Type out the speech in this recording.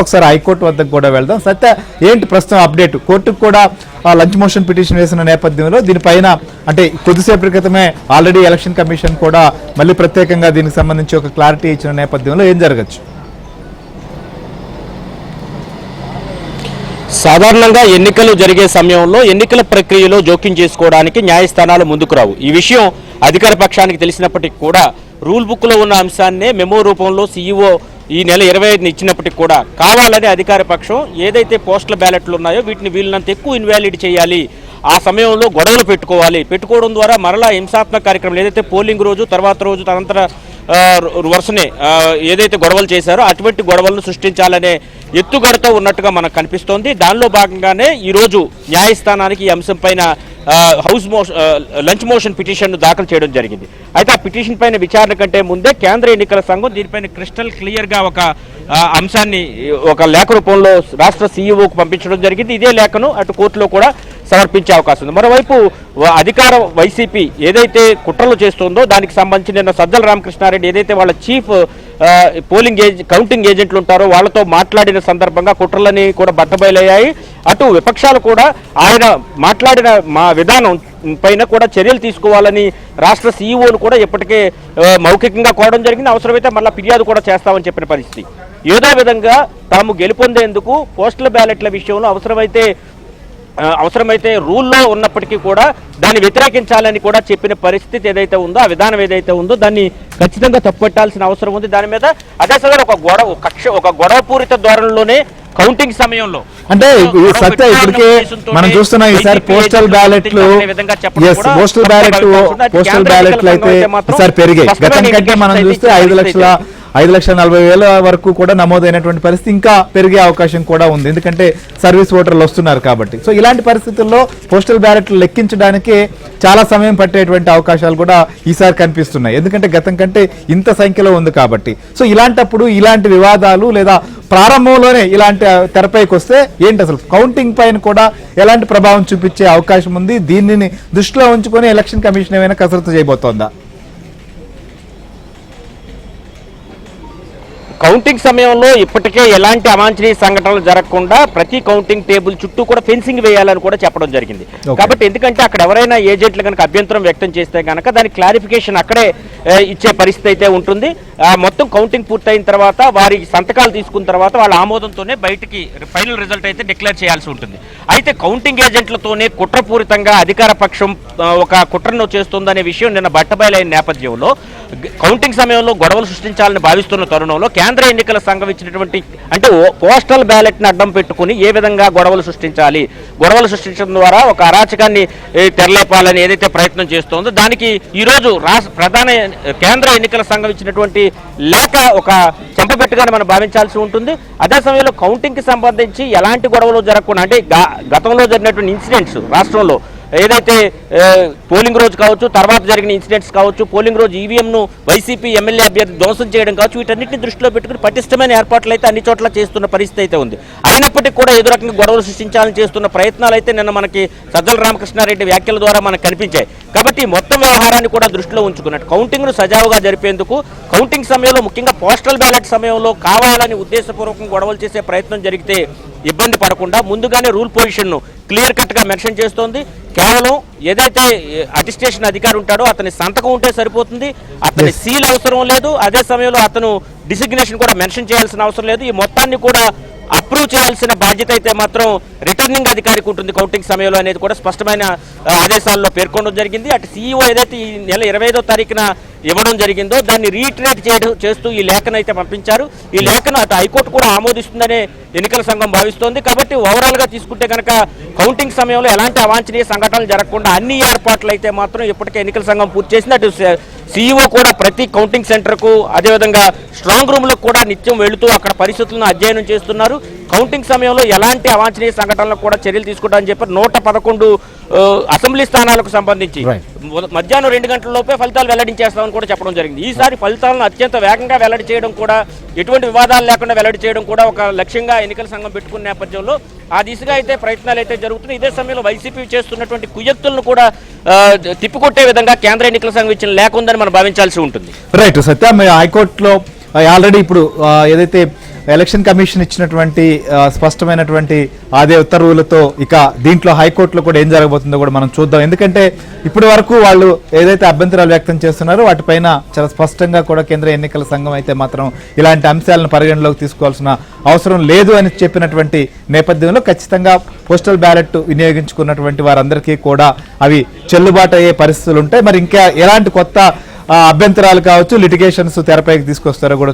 ఒకసారి హైకోర్టు వద్దకు కూడా వెళ్దాం. సత్య, ఏంటి ప్రస్తుతం అప్డేట్? కోర్టుకు కూడా లంచ్ మోషన్ పిటిషన్ వేసిన నేపథ్యంలో దీనిపైన అంటే కొద్దిసేపటి క్రితమే ఆల్రెడీ ఎలక్షన్ కమిషన్ కూడా మళ్ళీ ప్రత్యేకంగా దీనికి సంబంధించి ఒక క్లారిటీ ఇచ్చిన నేపథ్యంలో ఏం జరగచ్చు? సాధారణంగా ఎన్నికలు జరిగే సమయంలో ఎన్నికల ప్రక్రియలో జోక్యం చేసుకోవడానికి న్యాయస్థానాలు ముందుకు రావు. ఈ విషయం అధికార పక్షానికి తెలిసినప్పటికీ కూడా రూల్ బుక్లో ఉన్న అంశాన్నే మెమో రూపంలో సీఈఓ ఈ నెల 25ని ఇచ్చినప్పటికీ కూడా కావాలని అధికార పక్షం ఏదైతే పోస్టల్ బ్యాలెట్లు ఉన్నాయో వీటిని వీళ్ళంత ఎక్కువ ఇన్వాలిడ్ చేయాలి, ఆ సమయంలో గొడవలు పెట్టుకోవడం ద్వారా మరలా హింసాత్మక కార్యక్రమాలు ఏదైతే పోలింగ్ రోజు తర్వాత రోజు తనంతర వరుసనే ఏదైతే గొడవలు చేశారో అటువంటి గొడవలను సృష్టించాలనే ఎత్తుగడతో ఉన్నట్టుగా మనకు కనిపిస్తోంది. దానిలో భాగంగానే ఈరోజు న్యాయస్థానానికి ఈ అంశం పైన లంచ్ మోషన్ పిటిషన్ దాఖలు చేయడం జరిగింది. అయితే ఆ పిటిషన్ పైన విచారణ కంటే ముందే కేంద్ర ఎన్నికల సంఘం దీనిపైన క్రిస్టల్ క్లియర్గా ఒక అంశాన్ని ఒక లేఖ రూపంలో రాష్ట్ర సీఈఓకు పంపించడం జరిగింది. ఇదే లేఖను అటు కోర్టులో కూడా సమర్పించే అవకాశం ఉంది. మరోవైపు అధికార వైసీపీ ఏదైతే కుట్రలు చేస్తుందో దానికి సంబంధించి నిన్న సజ్జల రామకృష్ణారెడ్డి ఏదైతే వాళ్ళ చీఫ్ కౌంటింగ్ ఏజెంట్లు ఉంటారో వాళ్ళతో మాట్లాడిన సందర్భంగా కుట్రలని కూడా బట్టబయలయ్యాయి. అటు విపక్షాలు కూడా ఆయన మాట్లాడిన మా విధానం పైన కూడా చర్యలు తీసుకోవాలని రాష్ట్ర సీఈఓను కూడా ఇప్పటికే మౌఖికంగా కోరడం జరిగింది. అవసరమైతే మళ్ళీ ఫిర్యాదు కూడా చేస్తామని చెప్పిన పరిస్థితి. ఏదో విధంగా తాము గెలుపొందేందుకు పోస్టల్ బ్యాలెట్ల విషయంలో అవసరమైతే రూల్లో ఉన్నప్పటికీ కూడా దాన్ని వ్యతిరేకించాలని కూడా చెప్పిన పరిస్థితి ఏదైతే ఉందో, ఆ విధానం ఏదైతే ఉందో దాన్ని ఖచ్చితంగా తప్పుపట్టాల్సిన అవసరం ఉంది. దాని మీద అదే సరే ఒక గొడవపూరిత ధోరణిలోనే కౌంటింగ్ సమయంలో అంటే సత్య ఇప్పటికే మనం చూస్తున్నాం ఈసారి పోస్టల్ బ్యాలెట్లు అయితే ఈసారి పెరిగాయి. గతం కంటే మనం చూస్తే 5,40,000 వరకు కూడా నమోదైనటువంటి పరిస్థితి ఇంకా పెరిగే అవకాశం కూడా ఉంది, ఎందుకంటే సర్వీస్ ఓటర్లు వస్తున్నారు కాబట్టి. సో ఇలాంటి పరిస్థితుల్లో పోస్టల్ బ్యాలెట్లు లెక్కించడానికి చాలా సమయం పట్టేటువంటి అవకాశాలు కూడా ఈసారి కనిపిస్తున్నాయి, ఎందుకంటే గతం కంటే ఇంత సంఖ్యలో ఉంది కాబట్టి. సో ఇలాంటప్పుడు ఇలాంటి వివాదాలు లేదా ప్రారంభంలోనే ఇలాంటి తెరపైకి వస్తే ఏంటి అసలు కౌంటింగ్ పైన కూడా ఎలాంటి ప్రభావం చూపించే అవకాశం ఉంది? దీనిని దృష్టిలో ఉంచుకొని ఎలక్షన్ కమిషన్ ఏమైనా కసరత్తు చేయబోతోందా? కౌంటింగ్ సమయంలో ఇప్పటికే ఎలాంటి అవాంఛనీయ సంఘటనలు జరగకుండా ప్రతి కౌంటింగ్ టేబుల్ చుట్టూ కూడా ఫెన్సింగ్ వేయాలని కూడా చెప్పడం జరిగింది. కాబట్టి ఎందుకంటే అక్కడ ఎవరైనా ఏజెంట్లు కనుక అభ్యంతరం వ్యక్తం చేస్తే కనుక దాని క్లారిఫికేషన్ అక్కడే ఇచ్చే పరిస్థితి అయితే ఉంటుంది. మొత్తం కౌంటింగ్ పూర్తయిన తర్వాత వారి సంతకాలు తీసుకున్న తర్వాత వాళ్ళ ఆమోదంతోనే బయటికి ఫైనల్ రిజల్ట్ అయితే డిక్లేర్ చేయాల్సి ఉంటుంది. అయితే కౌంటింగ్ ఏజెంట్లతోనే కుట్రపూరితంగా అధికార పక్షం ఒక కుట్రను చేస్తుందనే విషయం నిన్న బట్టబయలైన నేపథ్యంలో కౌంటింగ్ సమయంలో గొడవలు సృష్టించాలని భావిస్తున్న తరుణంలో కేంద్ర ఎన్నికల సంఘం ఇచ్చినటువంటి అంటే పోస్టల్ బ్యాలెట్ని అడ్డం పెట్టుకుని ఏ విధంగా గొడవలు సృష్టించడం ద్వారా ఒక అరాచకాన్ని తెరలేపాలని ఏదైతే ప్రయత్నం చేస్తోందో దానికి ఈరోజు ప్రధాన కేంద్ర ఎన్నికల సంఘం ఇచ్చినటువంటి లేఖ ఒక చెంపపెట్టుగానే మనం భావించాల్సి ఉంటుంది. అదే సమయంలో కౌంటింగ్కి సంబంధించి ఎలాంటి గొడవలు జరగకుండా అంటే గతంలో జరిగినటువంటి ఇన్సిడెంట్స్ రాష్ట్రంలో ఏదైతే పోలింగ్ రోజు కావచ్చు, తర్వాత జరిగిన ఇన్సిడెంట్స్ కావచ్చు, పోలింగ్ రోజు ఈవీఎంను వైసీపీ ఎమ్మెల్యే అభ్యర్థి ధ్వంసం చేయడం కావచ్చు, వీటన్నిటిని దృష్టిలో పెట్టుకుని పటిష్టమైన ఏర్పాట్లు అయితే అన్ని చోట్ల చేస్తున్న పరిస్థితి అయితే ఉంది. అయినప్పటికీ కూడా ఏదో రకంగా గొడవలు సృష్టించాలని చేస్తున్న ప్రయత్నాలు అయితే నిన్న మనకి సజ్జల రామకృష్ణారెడ్డి వ్యాఖ్యల ద్వారా మనకు కనిపించాయి. కాబట్టి మొత్తం వ్యవహారాన్ని కూడా దృష్టిలో ఉంచుకున్నట్టు కౌంటింగ్ను సజావుగా జరిపేందుకు కౌంటింగ్ సమయంలో ముఖ్యంగా పోస్టల్ బ్యాలెట్ సమయంలో కావాలని ఉద్దేశపూర్వకంగా గొడవలు చేసే ప్రయత్నం జరిగితే ఇబ్బంది పడకుండా ముందుగానే రూల్ పొజిషన్ను క్లియర్ కట్గా మెన్షన్ చేస్తోంది. కేవలం ఏదైతే అటిస్టేషన్ అధికారి ఉంటాడో అతని సంతకం ఉంటే సరిపోతుంది, అతని సీల్ అవసరం లేదు. అదే సమయంలో అతను డిసిగ్నేషన్ కూడా మెన్షన్ చేయాల్సిన అవసరం లేదు. ఈ మొత్తాన్ని కూడా అప్రూవ్ చేయాల్సిన బాధ్యత అయితే మాత్రం రిటర్నింగ్ అధికారికి ఉంటుంది కౌంటింగ్ సమయంలో అనేది కూడా స్పష్టమైన ఆదేశాల్లో పేర్కొనడం జరిగింది. అటు సీఈఓ ఏదైతే ఈ నెల 25వ తారీఖున ఇవ్వడం జరిగిందో దాన్ని రీట్రేట్ చేస్తూ ఈ లేఖను అయితే పంపించారు. ఈ లేఖను అటు హైకోర్టు కూడా ఆమోదిస్తుందనే ఎన్నికల సంఘం భావిస్తోంది. కాబట్టి ఓవరాల్గా తీసుకుంటే కనుక కౌంటింగ్ సమయంలో ఎలాంటి అవాంఛనీయ సంఘటనలు జరగకుండా అన్ని ఏర్పాట్లు అయితే మాత్రం ఇప్పటికే ఎన్నికల సంఘం పూర్తి చేసింది. అటు సీఈఓ కూడా ప్రతి కౌంటింగ్ సెంటర్కు అదేవిధంగా స్ట్రాంగ్ రూమ్లకు కూడా నిత్యం వెళుతూ అక్కడ పరిస్థితులను అధ్యయనం చేస్తున్నారు. కౌంటింగ్ సమయంలో ఎలాంటి అవాంఛనీయ సంఘటనలకు కూడా చర్యలు తీసుకుంటామని చెప్పి 111 అసెంబ్లీ స్థానాలకు సంబంధించి మధ్యాహ్నం 2 గంటల లోపే ఫలితాలు వెల్లడించేస్తామని కూడా చెప్పడం జరిగింది. ఈసారి ఫలితాలను అత్యంత వేగంగా వెల్లడి చేయడం కూడా ఎటువంటి వివాదాలు లేకుండా వెల్లడి చేయడం కూడా ఒక లక్ష్యంగా ఎన్నికల సంఘం పెట్టుకున్న నేపథ్యంలో ఆ దిశగా అయితే ప్రయత్నాలు అయితే జరుగుతున్నాయి. ఇదే సమయంలో వైసీపీ చేస్తున్నటువంటి కుయక్తులను కూడా తిప్పికొట్టే విధంగా కేంద్ర ఎన్నికల సంఘం ఇచ్చిన లేఖ ఉందని మనం భావించాల్సి ఉంటుంది. రైట్ సత్య, హైకోర్టులో ఆల్రెడీ ఇప్పుడు ఏదైతే ఎలక్షన్ కమిషన్ ఇచ్చినటువంటి స్పష్టమైనటువంటి ఆదే ఉత్తర్వులతో ఇక దీంట్లో హైకోర్టులో కూడా ఏం జరగబోతుందో కూడా మనం చూద్దాం. ఎందుకంటే ఇప్పటి వరకు వాళ్ళు ఏదైతే అభ్యంతరాలు వ్యక్తం చేస్తున్నారో వాటిపైన చాలా స్పష్టంగా కూడా కేంద్ర ఎన్నికల సంఘం అయితే మాత్రం ఇలాంటి అంశాలను పరిగణలోకి తీసుకోవాల్సిన అవసరం లేదు అని చెప్పినటువంటి నేపథ్యంలో ఖచ్చితంగా పోస్టల్ బ్యాలెట్ వినియోగించుకున్నటువంటి వారందరికీ కూడా అవి చెల్లుబాటు అయ్యే పరిస్థితులు ఉంటాయి. మరి ఇంకా ఎలాంటి కొత్త అభ్యంతరాలు కావచ్చు, లిటిగేషన్స్ తెరపైకి తీసుకొస్తారో కూడా